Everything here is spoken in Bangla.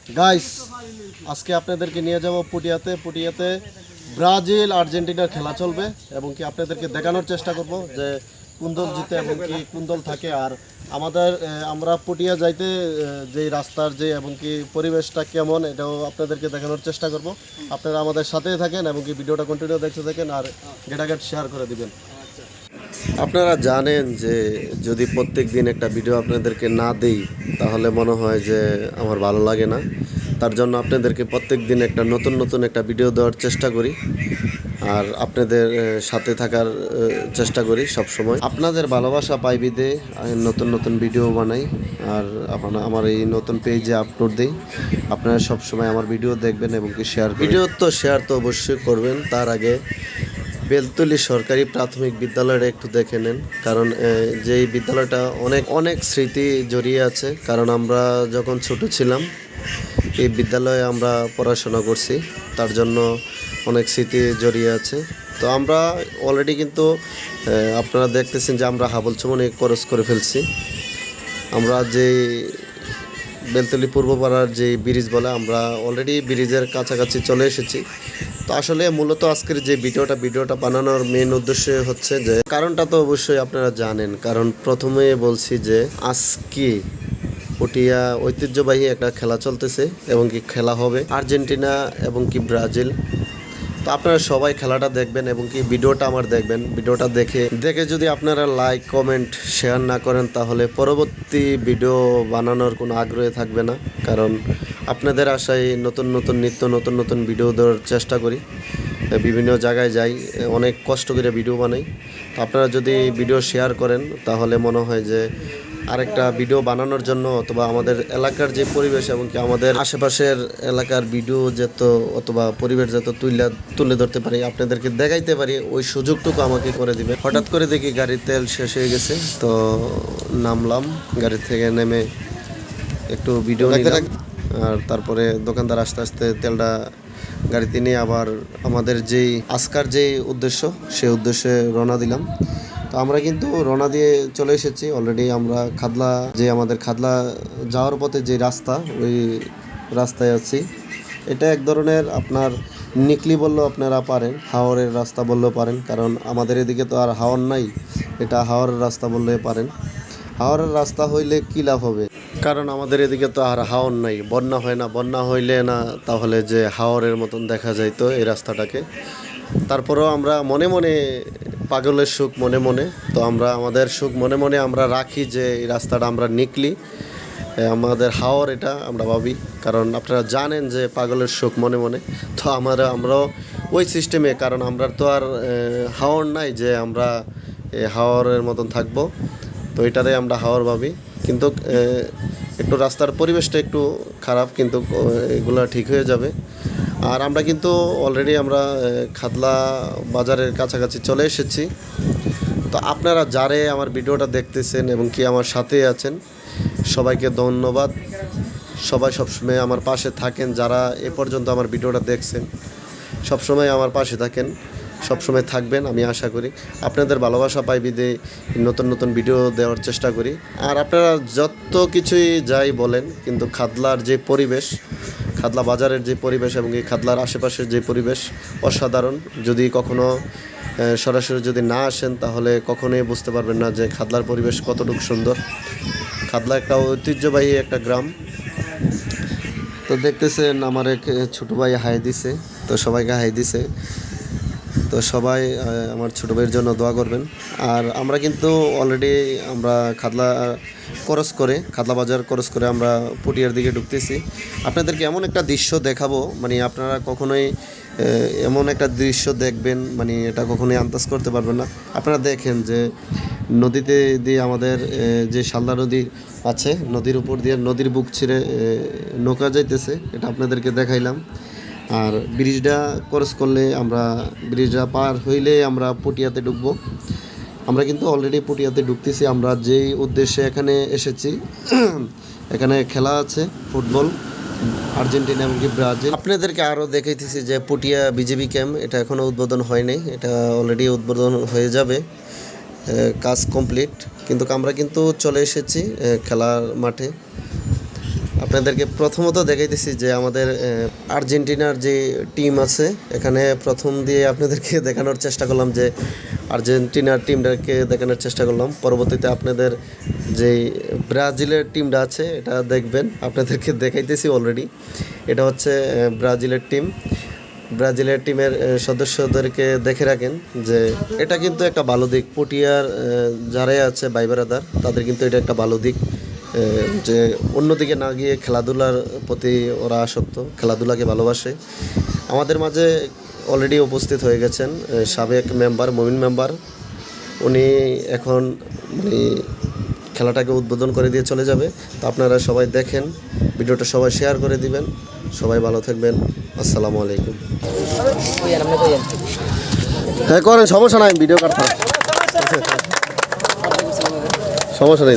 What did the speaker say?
গাইস, আজকে আপনাদেরকে নিয়ে যাব পুটিয়াতে ব্রাজিল আর্জেন্টিনার খেলা চলবে এবং কি আপনাদেরকে দেখানোর চেষ্টা করব যে কোন দল জিতে এবং কি কোন দল থাকে। আর আমরা পুটিয়া যাইতে যে রাস্তার যে এবং কি পরিবেশটা কেমন এটাও আপনাদেরকে দেখানোর চেষ্টা করব। আপনারা আমাদের সাথেই থাকেন এবং কি ভিডিওটা কন্টিনিউ দেখতে থাকেন আর গেটাগেট শেয়ার করে দিবেন। আপনারা জানেন যে যদি প্রত্যেক দিন একটা ভিডিও আপনাদেরকে না দেই তাহলে মনে হয় যে আমার ভালো লাগে না। তার জন্য আপনাদেরকে প্রত্যেক দিন একটা নতুন একটা ভিডিও দেওয়ার চেষ্টা করি আর আপনাদের সাথে থাকার চেষ্টা করি সব সময়। আপনাদের ভালোবাসা পাই বিদে নতুন ভিডিও বানাই আর আমার এই নতুন পেজে আপলোড দিই। আপনারা সব সময় আমার ভিডিও দেখবেন এবং কি শেয়ার তো অবশ্যই করবেন। তার আগে বেলতলী সরকারি প্রাথমিক বিদ্যালয়টা একটু দেখে নেন, কারণ যেই বিদ্যালয়টা অনেক স্মৃতি জড়িয়ে আছে। কারণ আমরা যখন ছোট ছিলাম এই বিদ্যালয়ে আমরা পড়াশোনা করছি, তার জন্য অনেক স্মৃতি জড়িয়ে আছে। তো আমরা অলরেডি কিন্তু আপনারা দেখতেছেন যে আমরা হাবল চুমনি ক্রস করে ফেলছি। আমরা যে বেলতলী পূর্বপাড়ার যে ব্রিজ বলে আমরা অলরেডি ব্রিজের কাছাকাছি চলে এসেছি। তো আসলে মূলত আজকের যে ভিডিওটা বানানোর মেন উদ্দেশ্য হচ্ছে যে কারণটা তো অবশ্যই আপনারা জানেন। কারণ প্রথমে বলছি যে আজকে পুটিয়া ঐতিহ্যবাহী একটা খেলা চলতেছে এবং কি খেলা হবে আর্জেন্টিনা এবং কি ব্রাজিল। তো আপনারা সবাই খেলাটা দেখবেন এবং কি ভিডিওটা আমার দেখবেন। ভিডিওটা দেখে যদি আপনারা লাইক কমেন্ট শেয়ার না করেন তাহলে পরবর্তী ভিডিও বানানোর কোনো আগ্রহ থাকবে না। কারণ আপনাদের আশায় নিত্য নতুন ভিডিও দেওয়ার চেষ্টা করি, বিভিন্ন জায়গায় যাই, অনেক কষ্ট করে ভিডিও বানাই। তো আপনারা যদি ভিডিও শেয়ার করেন তাহলে মনে হয় যে আরেকটা ভিডিও বানানোর জন্য অথবা আমাদের এলাকার যে পরিবেশ এবং কি আমাদের আশেপাশের এলাকার ভিডিও অথবা পরিবেশ তুলে ধরতে পারি, আপনাদেরকে দেখাইতে পারি, ওই সুযোগটুকু আমাকে করে দিবে। হঠাৎ করে দেখি গাড়ির তেল শেষ হয়ে গেছে, তো নামলাম গাড়ি থেকে, নেমে একটু ভিডিও নিলাম আর তারপরে দোকানদার আস্তে তেলটা গাড়িতে নিয়ে আবার আমাদের যেই আজকার যেই উদ্দেশ্য সেই উদ্দেশ্যে রওনা দিলাম। তো আমরা কিন্তু রওনা দিয়ে চলে এসেছি অলরেডি। আমরা আমাদের খাদলা যাওয়ার পথে যে রাস্তা, ওই রাস্তায় আছি। এটা এক ধরনের আপনার নিকলি বললেও আপনারা পারেন, হাওরের রাস্তা বললেও পারেন, কারণ আমাদের এদিকে তো আর হাওর নাই। এটা হাওরের রাস্তা বললে পারেন। হাওরের রাস্তা হইলে কী লাভ হবে, কারণ আমাদের এদিকে তো আর হাওর নাই, বন্যা হয় না। বন্যা হইলে না তাহলে যে হাওরের মতন দেখা যাইতো এই রাস্তাটাকে। তারপরেও আমরা মনে পাগলের সুখ মনে, তো আমরা আমাদের সুখ মনে আমরা রাখি যে এই রাস্তাটা আমরা নিকলি, আমাদের হাওর এটা আমরা ভাবি। কারণ আপনারা জানেন যে পাগলের সুখ মনে, তো আমরাও ওই সিস্টেমে, কারণ আমরা তো আর হাওর নাই যে আমরা হাওরের মতন থাকবো। তো এটারে আমরা হাওর ভাবি, কিন্তু একটু রাস্তার পরিবেশটা একটু খারাপ, কিন্তু এগুলো ঠিক হয়ে যাবে। আর আমরা কিন্তু অলরেডি আমরা খাদলা বাজারের কাছাকাছি চলে এসেছি। তো আপনারা যারে আমার ভিডিওটা দেখতেছেন এবং কি আমার সাথে আছেন সবাইকে ধন্যবাদ। সবাই সবসময় আমার পাশে থাকেন, যারা এ পর্যন্ত আমার ভিডিওটা দেখছেন সবসময় আমার পাশে থাকেন, সবসময় থাকবেন আমি আশা করি। আপনাদের ভালোবাসা পাই বিদে নতুন ভিডিও দেওয়ার চেষ্টা করি। আর আপনারা যত কিছুই যাই বলেন, কিন্তু খাদলার যে পরিবেশ, খাদলা বাজারের যে পরিবেশ এবং এই খাদলার আশেপাশের যে পরিবেশ অসাধারণ। যদি কখনো সরাসরি যদি না আসেন তাহলে কখনোই বুঝতে পারবেন না যে খাদলার পরিবেশ কতটুকু সুন্দর। খাদলা একটা ঐতিহ্যবাহী একটা গ্রাম। তো দেখতেছেন আমার এক ছোটো ভাই হাই দিছে, তো সবাইকে হাই দিছে। তো সবাই আমার ছোটো ভাইয়ের জন্য দোয়া করবেন। আর আমরা কিন্তু অলরেডি আমরা খাদলা বাজার ক্রস করে আমরা পুটিয়ার দিকে ঢুকতেছি। আপনাদেরকে এমন একটা দৃশ্য দেখাবো, মানে আপনারা কখনোই এমন একটা দৃশ্য দেখবেন, মানে এটা কখনোই আন্দাজ করতে পারবেন না। আপনারা দেখেন যে নদীতে দিয়ে আমাদের যে শালদা নদী আছে, নদীর উপর দিয়ে নদীর বুক ছিঁড়ে নৌকা যাইতেছে, এটা আপনাদেরকে দেখাইলাম। আর ব্রিজটা ক্রস করলে ব্রিজটা পার হইলে আমরা পুটিয়াতে ঢুকবো। আমরা কিন্তু অলরেডি পুটিয়াতে ঢুকতেছি। আমরা যেই উদ্দেশ্যে এখানে এসেছি, এখানে খেলা আছে ফুটবল আর্জেন্টিনা এবং কি ব্রাজিল। আপনাদেরকে আরও দেখাইতেছি যে পুটিয়া বিজেপি ক্যাম্প, এটা এখনও উদ্বোধন হয়নি, এটা অলরেডি উদ্বোধন হয়ে যাবে, কাজ কমপ্লিট। কিন্তু আমরা কিন্তু চলে এসেছি খেলার মাঠে। আপনাদের আপনাদেরকে প্রথমত দেখাইতেছি যে আমাদের আর্জেন্টিনার যে টিম আছে, এখানে প্রথম দিয়ে আপনাদেরকে দেখানোর চেষ্টা করলাম যে আর্জেন্টিনার টিমটাকে দেখানোর চেষ্টা করলাম। পরবর্তীতে আপনাদের যেই ব্রাজিলের টিমটা আছে এটা দেখবেন, আপনাদেরকে দেখাইতেছি অলরেডি। এটা হচ্ছে ব্রাজিলের টিম। ব্রাজিলের টিমের সদস্যদেরকে দেখে রাখেন যে এটা কিন্তু একটা ভালো দিক। পটিয়ার যারাই আছে ভাই ব্রাদার, তাদের কিন্তু এটা একটা ভালো দিক যে অন্যদিকে না গিয়ে খেলাধুলার প্রতি ওরা আসক্ত, খেলাধুলাকে ভালোবাসে। আমাদের মাঝে অলরেডি উপস্থিত হয়ে গেছেন সাবেক মেম্বার মমিন মেম্বার। উনি এখন মানে খেলাটাকে উদ্বোধন করে দিয়ে চলে যাবে। তো আপনারা সবাই দেখেন, ভিডিওটা সবাই শেয়ার করে দিবেন। সবাই ভালো থাকবেন। আসসালামু আলাইকুম। হ্যাঁ করেন, সমস্যা নাই, ভিডিও কাটতে সমস্যা নেই।